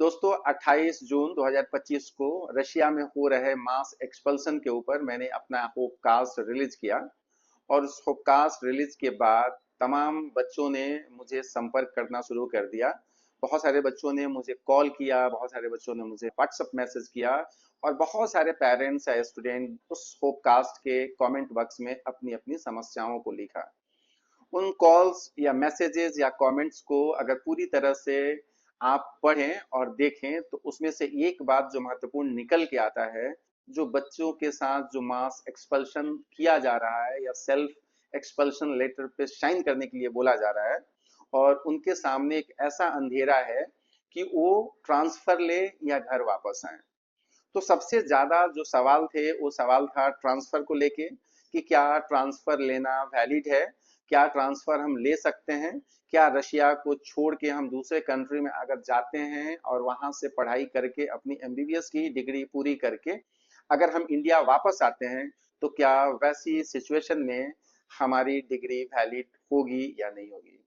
दोस्तों 28 जून 2025 को रशिया में हो रहे मास एक्सपल्सन के ऊपर मैंने अपना होपकास्ट रिलीज किया। और उस होपकास्ट रिलीज के बाद तमाम बच्चों ने मुझे संपर्क करना शुरू कर दिया। बहुत सारे बच्चों ने मुझे कॉल किया, बहुत सारे बच्चों ने मुझे व्हाट्सएप मैसेज किया और बहुत सारे पेरेंट्स या स्टूडेंट उस होपकास्ट के कमेंट बॉक्स में अपनी अपनी समस्याओं को लिखा। उन कॉल्स या मैसेजेस या कमेंट्स को अगर पूरी तरह से आप पढ़ें और देखें तो उसमें से एक बात जो महत्वपूर्ण निकल के आता है, जो बच्चों के साथ जो मास एक्सपल्शन किया जा रहा है या सेल्फ एक्सपल्शन लेटर पे साइन करने के लिए बोला जा रहा है, और उनके सामने एक ऐसा अंधेरा है कि वो ट्रांसफर ले या घर वापस आए। तो सबसे ज्यादा जो सवाल थे वो सवाल था ट्रांसफर को लेके कि क्या ट्रांसफर लेना वैलिड है, क्या ट्रांसफर हम ले सकते हैं, क्या रशिया को छोड़ के हम दूसरे कंट्री में अगर जाते हैं और वहां से पढ़ाई करके अपनी एमबीबीएस की डिग्री पूरी करके अगर हम इंडिया वापस आते हैं तो क्या वैसी सिचुएशन में हमारी डिग्री वैलिड होगी या नहीं होगी।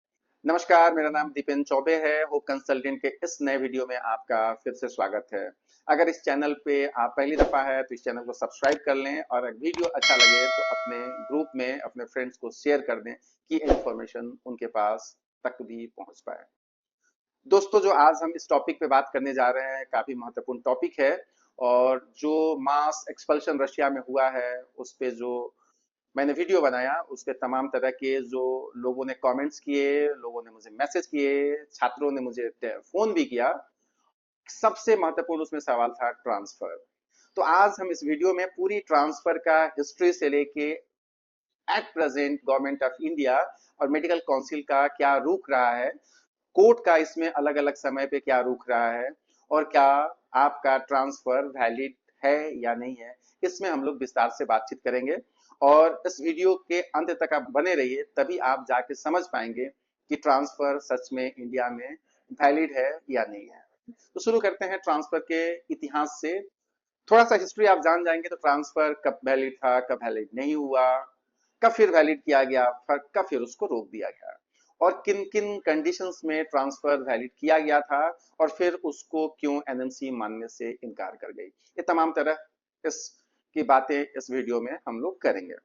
नमस्कार, मेरा नाम दीपेन चौबे है। हो कंसल्टेंट के इस नए वीडियो में आपका फिर से स्वागत है। अगर इस चैनल पे आप पहली दफा है तो इस चैनल को सब्सक्राइब कर लें और अगर वीडियो अच्छा लगे तो अपने ग्रुप में अपने फ्रेंड्स को शेयर कर दें कि इंफॉर्मेशन उनके पास तक भी पहुंच पाए। दोस्तों, जो आज हम इस टॉपिक पे बात करने जा रहे हैं काफी महत्वपूर्ण टॉपिक है। और जो मास एक्सपल्शन रशिया में हुआ है उस पे जो मैंने वीडियो बनाया उस पे तमाम तरह के जो लोगों ने कमेंट्स किए, लोगों ने मुझे मैसेज किए, छात्रों ने मुझे फोन भी किया। सबसे महत्वपूर्ण उसमें सवाल था ट्रांसफर। तो आज हम इस वीडियो में पूरी ट्रांसफर का हिस्ट्री से लेके at present government of India और मेडिकल काउंसिल का क्या रुख रहा है, कोर्ट का इसमें अलग अलग समय पे क्या रुख रहा है, और क्या आपका ट्रांसफर वैलिड है या नहीं है, इसमें हम लोग विस्तार से बातचीत करेंगे। और इस वीडियो के अंत तक आप बने रहिए, तभी आप जाके समझ पाएंगे कि ट्रांसफर सच में इंडिया में वैलिड है या नहीं है। तो शुरू करते हैं ट्रांसफर के इतिहास से। थोड़ा सा हिस्ट्री आप जान जाएंगे तो ट्रांसफर कब वैलिड था, कब वैलिड नहीं हुआ, कब फिर वैलिड किया गया, कब फिर उसको रोक दिया गया, और किन किन कंडीशंस में ट्रांसफर वैलिड किया गया था, और फिर उसको क्यों एनएमसी मानने से इनकार कर गई। ये तमाम तरह इस की बातें इस वीडियो में हम लोग करेंगे।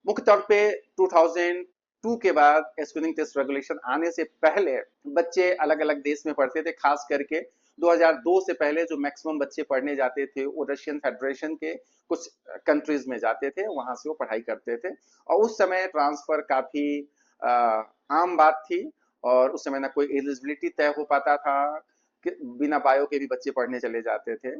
मुख्य तौर पे 2002 के बाद स्क्रीनिंग टेस्ट रेगुलेशन आने से पहले बच्चे अलग अलग देश में पढ़ते थे। खास करके 2002 से पहले जो मैक्सिमम बच्चे पढ़ने जाते थे वो रशियन फेडरेशन के कुछ कंट्रीज में जाते थे, वहां से वो पढ़ाई करते थे। और उस समय ट्रांसफर काफी आम बात थी, और उस समय ना कोई एलिजिबिलिटी तय हो पाता था कि बिना बायो के भी बच्चे पढ़ने चले जाते थे।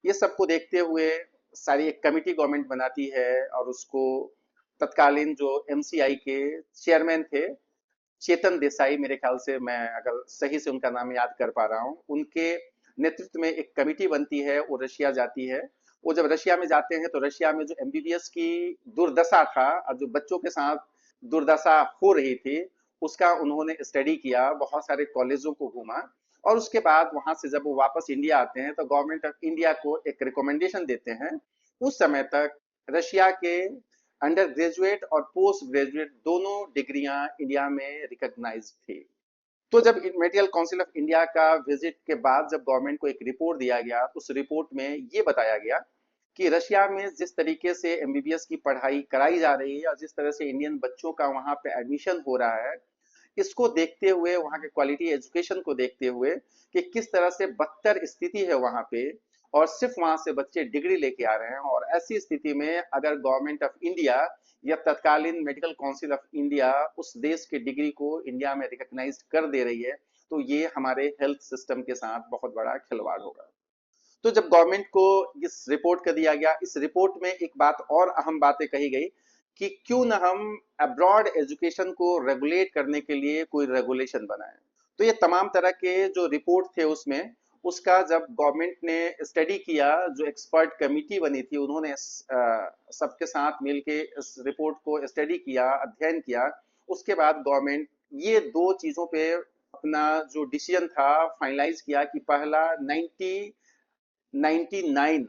ये सबको देखते हुए सारी एक कमिटी गवर्नमेंट बनाती है, और उसको तत्कालीन जो एमसीआई के चेयरमैन थे चेतन देसाई, मेरे ख्याल से, मैं अगर सही से उनका नाम याद कर पा रहा हूँ, उनके नेतृत्व में एक कमिटी बनती है, वो रशिया जाती है। वो जब रशिया में जाते हैं तो रशिया में जो एमबीबीएस की दुर्दशा था और जो बच्चों के साथ दुर्दशा हो रही थी उसका उन्होंने स्टडी किया, बहुत सारे कॉलेजों को घूमा। और उसके बाद वहां से जब वो वापस इंडिया आते हैं तो गवर्नमेंट ऑफ इंडिया को एक रिकमेंडेशन देते हैं। उस समय तक रशिया के अंडर ग्रेजुएट और पोस्ट ग्रेजुएट दोनों डिग्रियां इंडिया में रिकॉग्नाइज थी। तो जब मेडिकल काउंसिल ऑफ इंडिया का विजिट के बाद जब गवर्नमेंट को एक रिपोर्ट दिया गया, उस रिपोर्ट में ये बताया गया कि रशिया में जिस तरीके से एमबीबीएस की पढ़ाई कराई जा रही है और जिस तरह से इंडियन बच्चों का वहां पे एडमिशन हो रहा है, इसको देखते हुए, वहां के क्वालिटी एजुकेशन को देखते हुए कि किस तरह से बदतर स्थिति है वहां पे, और सिर्फ वहां से बच्चे डिग्री लेके आ रहे हैं, और ऐसी स्थिति में अगर गवर्नमेंट ऑफ इंडिया या तत्कालीन मेडिकल काउंसिल ऑफ इंडिया उस देश की डिग्री को इंडिया में रिकॉग्नाइज कर दे रही है तो ये हमारे हेल्थ सिस्टम के साथ बहुत बड़ा खिलवाड़ होगा। तो जब गवर्नमेंट को इस रिपोर्ट का दिया गया, इस रिपोर्ट में एक बात और अहम बातें कही गई कि क्यों ना हम अब्रॉड एजुकेशन को रेगुलेट करने के लिए कोई रेगुलेशन बनाए। तो ये तमाम तरह के जो रिपोर्ट थे उसमें, उसका जब गवर्नमेंट ने स्टडी किया, जो एक्सपर्ट कमिटी बनी थी उन्होंने सबके साथ मिलके इस रिपोर्ट को स्टडी किया, अध्ययन किया। उसके बाद गवर्नमेंट ये दो चीजों पे अपना जो डिसीजन था फाइनलाइज किया कि पहला 1999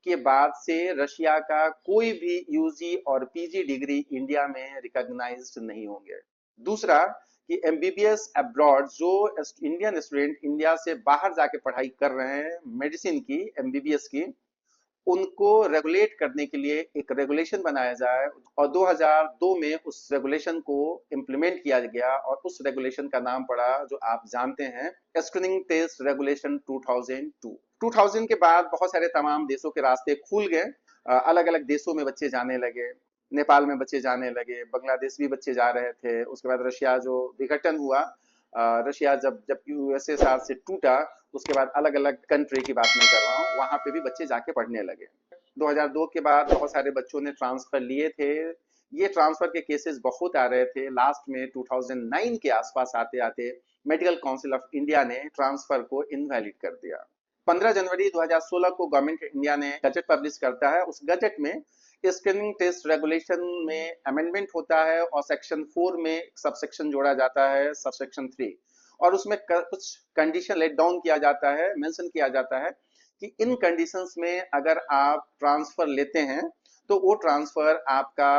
के बाद से रशिया का कोई भी यूजी और पीजी डिग्री इंडिया में रिकॉग्नाइज्ड नहीं होंगे। दूसरा कि एमबीबीएस अब्रॉड जो इंडियन स्टूडेंट इंडिया से बाहर जाके पढ़ाई कर रहे हैं मेडिसिन की, एमबीबीएस की, उनको रेगुलेट करने के लिए एक रेगुलेशन बनाया जाए। और 2002 में उस रेगुलेशन को इम्प्लीमेंट किया गया और उस रेगुलेशन का नाम पड़ा, जो आप जानते हैं, स्क्रीनिंग टेस्ट रेगुलेशन 2002। 2000 के बाद बहुत सारे तमाम देशों के रास्ते खुल गए, अलग अलग देशों में बच्चे जाने लगे, नेपाल में बच्चे जाने लगे, बांग्लादेश भी बच्चे जा रहे थे। उसके बाद रशिया जो विघटन हुआ, रशिया जब जब यूएसएसआर से टूटा, उसके बाद अलग अलग कंट्री की बात मैं कर रहा हूँ, वहां पे भी बच्चे जाके पढ़ने लगे। 2002 के बाद बहुत सारे बच्चों ने ट्रांसफर लिए थे। ये ट्रांसफर के केसेस बहुत आ रहे थे। लास्ट में 2009 के आसपास आते आते मेडिकल काउंसिल ऑफ इंडिया ने ट्रांसफर को इनवैलिड कर दिया। 15 जनवरी 2016 को गवर्नमेंट इंडिया ने गजट पब्लिश करता है। उस गजट में स्क्रीनिंग टेस्ट रेगुलेशन में अमेंडमेंट होता है और सेक्शन 4 में सबसेक्शन जोड़ा जाता है, सबसेक्शन 3, और उसमें कुछ कंडीशन लेट डाउन किया जाता है, मेंशन किया जाता है कि इन कंडीशंस में अगर आप ट्रांसफर लेते हैं तो वो ट्रांसफर आपका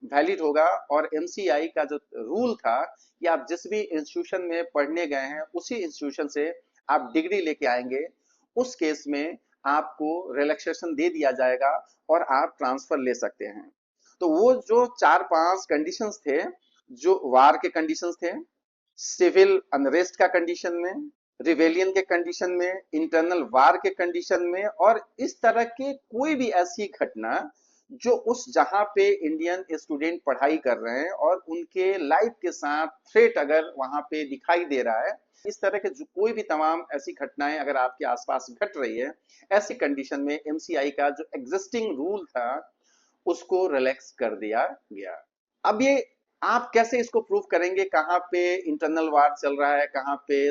वैलिड होगा। और एमसीआई का जो रूल था कि आप जिस भी इंस्टीट्यूशन में पढ़ने गए हैं उसी इंस्टीट्यूशन से आप डिग्री लेके आएंगे, उस केस में आपको रिलैक्सेशन दे दिया जाएगा और आप ट्रांसफर ले सकते हैं। तो वो जो 4-5 कंडीशंस थे, जो वार के कंडीशंस थे, सिविल अनरेस्ट का कंडीशन में, रिवेलियन के कंडीशन में, इंटरनल वार के कंडीशन में, और इस तरह के कोई भी ऐसी घटना जो उस जहां पे इंडियन स्टूडेंट पढ़ाई कर रहे हैं और उनके लाइफ के साथ थ्रेट अगर वहां पे दिखाई दे रहा है, इस तरह के जो कोई भी तमाम ऐसी घटनाएं अगर आपके आसपास घट रही है, ऐसी कंडीशन में एमसीआई का जो एग्जिस्टिंग रूल था उसको रिलैक्स कर दिया गया। अब ये आप कैसे इसको प्रूव करेंगे, कहाँ पे इंटरनल वार चल रहा है, कहाँ पे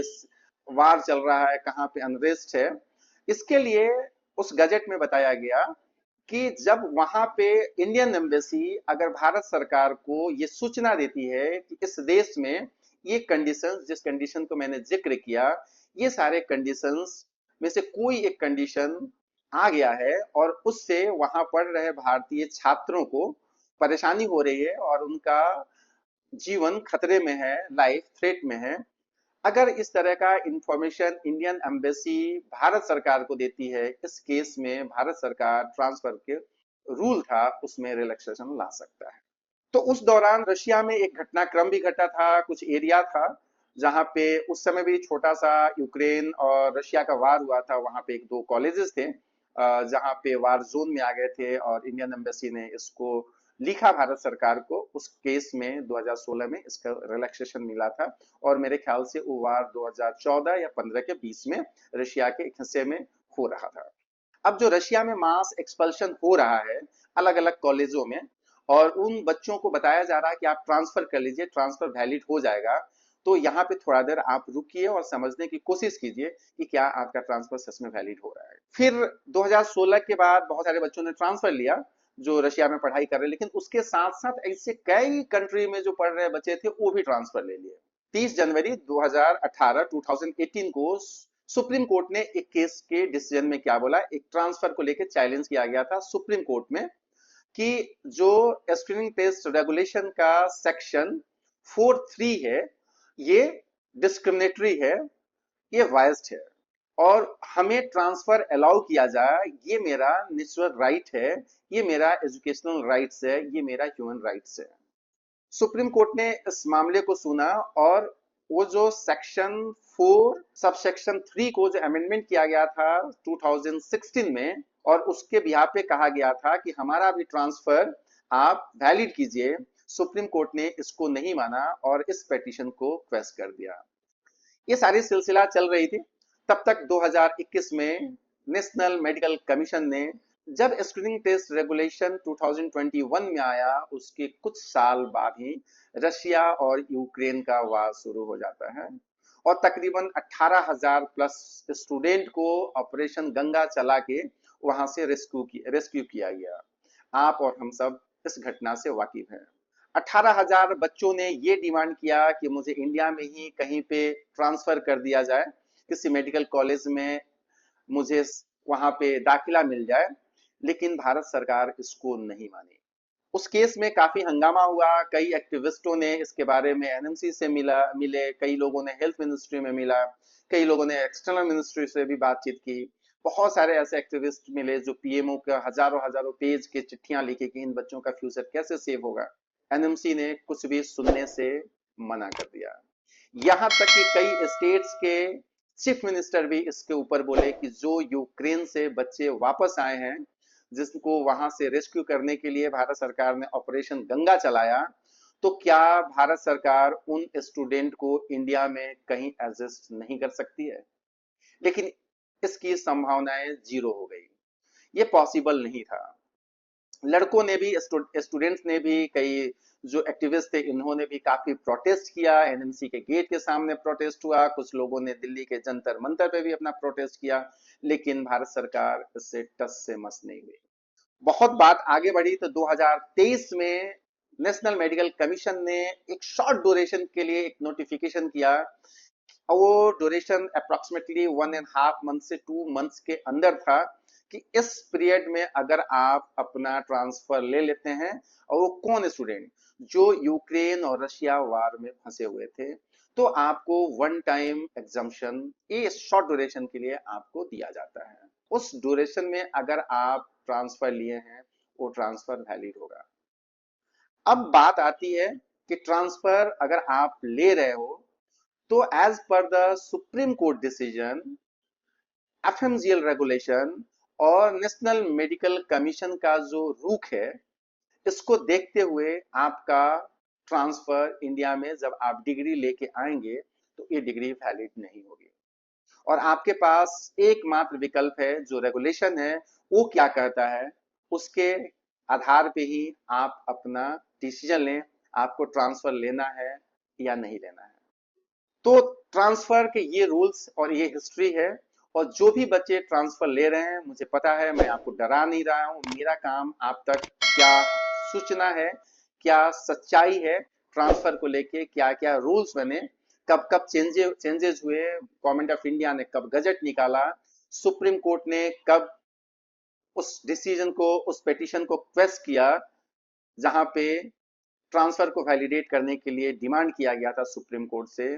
वार चल रहा है, कहाँ पे अनरेस्ट है? इसके लिए उस गजट में बताया गया कि जब वहां पे इंडियन एम्बेसी अगर भारत सरकार को ये सूचना देती है कि इस देश में ये कंडीशंस, जिस कंडीशन को मैंने जिक्र किया, ये सारे कंडीशंस में से कोई एक कंडीशन आ गया है और उससे वहां पढ़ रहे भारतीय छात्रों को परेशानी हो रही है और उनका जीवन खतरे में है, लाइफ थ्रेट में है, अगर इस तरह का इंफॉर्मेशन इंडियन एम्बेसी भारत सरकार को देती है, इस केस में भारत सरकार ट्रांसफर के रूल था उसमें रिलैक्सेशन ला सकता है। तो उस दौरान रशिया में एक घटनाक्रम भी घटा था, कुछ एरिया था जहां पे उस समय भी छोटा सा यूक्रेन और रशिया का वार हुआ था, वहां पे एक दो कॉलेजेस थे जहां पे वार जोन में आ गए थे और इंडियन एम्बेसी ने इसको लिखा भारत सरकार को। उस केस में 2016 में इसका रिलैक्सेशन मिला था और मेरे ख्याल से वो वार 2014 या 15 के बीच में रशिया के एक हिस्से में हो रहा था। अब जो रशिया में मास एक्सपल्शन हो रहा है अलग अलग कॉलेजों में, और उन बच्चों को बताया जा रहा है कि आप ट्रांसफर कर लीजिए, ट्रांसफर वैलिड हो जाएगा, तो यहाँ पे थोड़ा देर आप रुकिए और समझने की कोशिश कीजिए कि क्या आपका ट्रांसफर सच में वैलिड हो रहा है। फिर 2016 के बाद बहुत सारे बच्चों ने ट्रांसफर लिया जो रशिया में पढ़ाई कर रहे, लेकिन उसके साथ साथ ऐसे कई कंट्री में जो पढ़ रहे बच्चे थे वो भी ट्रांसफर ले लिए। 30 जनवरी 2018 को सुप्रीम कोर्ट ने एक केस के डिसीजन में क्या बोला, एक ट्रांसफर को लेकर चैलेंज किया गया था सुप्रीम कोर्ट में कि जो स्क्रीनिंग टेस्ट रेगुलेशन का सेक्शन 4(3) है, ये डिस्क्रिमिनेटरी है, ये वायस्ड है और हमें ट्रांसफर अलाउ किया जाए, ये मेरा नेचुरल राइट है, ये मेरा एजुकेशनल राइट्स है, ये मेरा ह्यूमन राइट्स है। सुप्रीम कोर्ट ने इस मामले को सुना और वो जो सेक्शन 4 सबसेक्शन 3 को जो अमेंडमेंट किया गया था 2016 में, और उसके बिहाफ पे कहा गया था कि हमारा भी ट्रांसफर आप वैलिड कीजिए, सुप्रीम कोर्ट ने इसको नहीं माना और इस पिटीशन को क्वेश्चन कर दिया। ये सारी सिलसिला चल रही थी। तब तक 2021 में नेशनल मेडिकल कमीशन ने, जब स्क्रीनिंग टेस्ट रेगुलेशन 2021 में आया, उसके कुछ साल बाद ही रशिया और यूक्रेन का वार शुरू हो जाता है और तकरीबन 18,000 प्लस स्टूडेंट को ऑपरेशन गंगा चला के वहां से रेस्क्यू किया गया। आप और हम सब इस घटना से वाकिफ हैं। 18,000 बच्चों ने ये डिमांड किया कि मुझे इंडिया में ही कहीं पे ट्रांसफर कर दिया जाए, किसी मेडिकल कॉलेज में मुझे वहां पे दाखिला मिल जाए, लेकिन भारत सरकार इसको नहीं मानी। उस केस में काफी हंगामा हुआ, कई एक्टिविस्टों ने इसके बारे में एनएमसी से मिले, कई लोगों ने हेल्थ मिनिस्ट्री में मिला, कई लोगों ने एक्सटर्नल मिनिस्ट्री से भी बातचीत की। बहुत सारे ऐसे एक्टिविस्ट मिले जो पीएमओ का हजारों हजारों पेज की चिट्ठियां लिखी कि इन बच्चों का फ्यूचर कैसे सेव होगा। एनएमसी ने कुछ भी सुनने से मना कर दिया। यहाँ तक कि कई स्टेट्स के चीफ मिनिस्टर भी इसके ऊपर बोले कि जो यूक्रेन से बच्चे वापस आए हैं, जिसको वहां से रेस्क्यू करने के लिए भारत सरकार ने ऑपरेशन गंगा चलाया, तो क्या भारत सरकार उन स्टूडेंट को इंडिया में कहीं एडजस्ट नहीं कर सकती है? लेकिन इसकी संभावनाएं जीरो हो गई, ये पॉसिबल नहीं था। लड़कों ने भी, स्टूडेंट्स ने भी, कई जो एक्टिविस्ट थे इन्होंने भी काफी प्रोटेस्ट किया, एनएमसी के गेट के सामने प्रोटेस्ट हुआ, कुछ लोगों ने दिल्ली के जंतर मंतर पे भी अपना प्रोटेस्ट किया, लेकिन भारत सरकार इससे टस से मस नहीं हुई। बहुत बात आगे बढ़ी तो 2023 में नेशनल मेडिकल कमीशन ने एक शॉर्ट ड्यूरेशन के लिए एक नोटिफिकेशन किया, और वो ड्यूरेशन अप्रोक्सीमेटली 1.5 मंथ से 2 मंथ्स के अंदर था कि इस पीरियड में अगर आप अपना ट्रांसफर ले लेते हैं, और वो कौन स्टूडेंट जो यूक्रेन और रशिया वार में फंसे हुए थे, तो आपको वन टाइम एग्जम्पशन इस शॉर्ट ड्यूरेशन के लिए आपको दिया जाता है। उस ड्यूरेशन में अगर आप ट्रांसफर लिए हैं, वो ट्रांसफर वैलिड होगा। अब बात आती है कि ट्रांसफर अगर आप ले रहे हो, तो as per the Supreme Court decision, FMGL regulation और नेशनल मेडिकल कमीशन का जो रुख है, इसको देखते हुए आपका ट्रांसफर इंडिया में जब आप डिग्री लेके आएंगे तो ये डिग्री वैलिड नहीं होगी। और आपके पास एकमात्र विकल्प है, जो रेगुलेशन है वो क्या कहता है, उसके आधार पे ही आप अपना डिसीजन लें, आपको ट्रांसफर लेना है या नहीं लेना है। तो ट्रांसफर के ये रूल्स और ये हिस्ट्री है, और जो भी बच्चे ट्रांसफर ले रहे हैं, मुझे पता है मैं आपको डरा नहीं रहा हूं, मेरा काम आप तक क्या सूचना है, क्या सच्चाई है, ट्रांसफर को लेके क्या क्या रूल्स बने, कब कब चेंजेस हुए, गवर्नमेंट ऑफ इंडिया ने कब गजट निकाला, सुप्रीम कोर्ट ने कब उस डिसीजन को, उस पिटीशन को क्वेश्चन किया, जहां पे ट्रांसफर को वैलिडेट करने के लिए डिमांड किया गया था सुप्रीम कोर्ट से।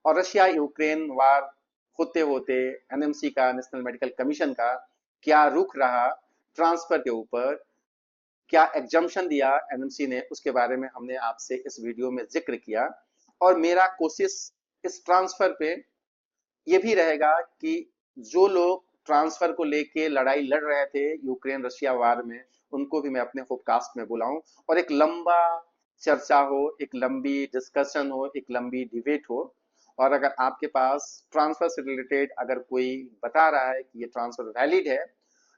और रशिया यूक्रेन वार होते होते एनएमसी का, नेशनल मेडिकल कमीशन का क्या रुख रहा ट्रांसफर के ऊपर, क्या एग्जम्पशन दिया एनएमसी ने, उसके बारे में हमने आपसे इस वीडियो में जिक्र किया। और मेरा कोशिश इस ट्रांसफर पे ये भी रहेगा कि जो लोग ट्रांसफर को लेके लड़ाई लड़ रहे थे यूक्रेन रशिया वार में, उनको भी मैं अपने पॉडकास्ट में बुलाऊं, और एक लंबा चर्चा हो, एक लंबी डिस्कशन हो, एक लंबी डिबेट हो। और अगर आपके पास ट्रांसफर से रिलेटेड अगर कोई बता रहा है कि ये ट्रांसफर वैलिड है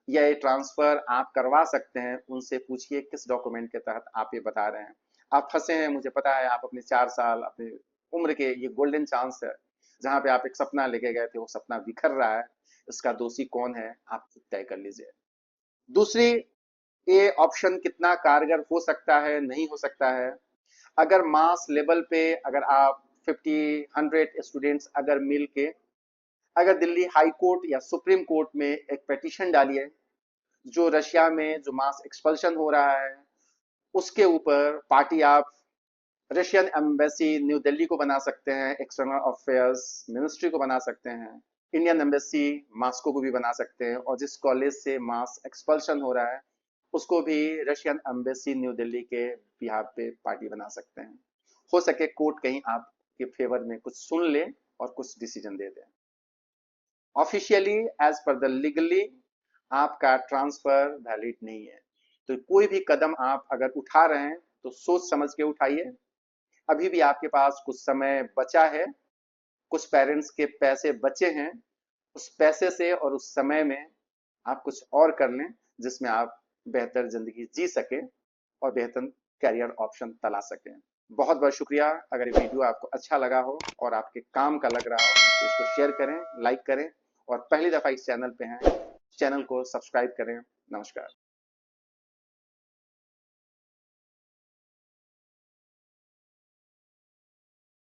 या ये ट्रांसफर आप करवा सकते हैं, उनसे पूछिए किस डॉक्यूमेंट के तहत आप ये बता रहे हैं। आप फंसे हैं, मुझे पता है, आप अपने 4 साल अपने उम्र के, ये गोल्डन चांस है जहां पे आप एक सपना लेके गए थे, वो सपना बिखर रहा है, इसका दोषी कौन है आप तय कर लीजिए। दूसरी, ये ऑप्शन कितना कारगर हो सकता है, नहीं हो सकता है, अगर मास लेवल पे अगर आप 50-100 स्टूडेंट्स अगर मिल के अगर दिल्ली हाई कोर्ट या सुप्रीम कोर्ट में एक पिटीशन डालिए, जो रशिया में जो मास एक्सपल्शन हो रहा है उसके ऊपर पार्टी आप रशियन एम्बेसी न्यू दिल्ली को बना सकते हैं, एक्सटर्नल अफेयर्स मिनिस्ट्री को बना सकते हैं, इंडियन एम्बेसी मास्को को भी बना सकते हैं, और जिस कॉलेज से मास एक्सपल्शन हो रहा है उसको भी रशियन एम्बेसी न्यू दिल्ली के बिहाफ पे पार्टी बना सकते हैं। हो सके कोर्ट कहीं आपके फेवर में कुछ सुन ले और कुछ डिसीजन दे दे। Officially as per the legally आपका ट्रांसफर वैलिड नहीं है। तो कोई भी कदम आप अगर उठा रहे हैं तो सोच समझ के उठाइए। अभी भी आपके पास कुछ समय बचा है, कुछ पेरेंट्स के पैसे बचे हैं, उस पैसे से और उस समय में आप कुछ और कर लें जिसमें आप बेहतर जिंदगी जी सके और बेहतर करियर ऑप्शन तलाश सकें। बहुत बहुत शुक्रिया। अगर ये वीडियो आपको अच्छा लगा हो और आपके काम का लग रहा हो तो इसको शेयर करें, लाइक करें, और पहली दफा इस चैनल पे हैं, चैनल को सब्सक्राइब करें। नमस्कार।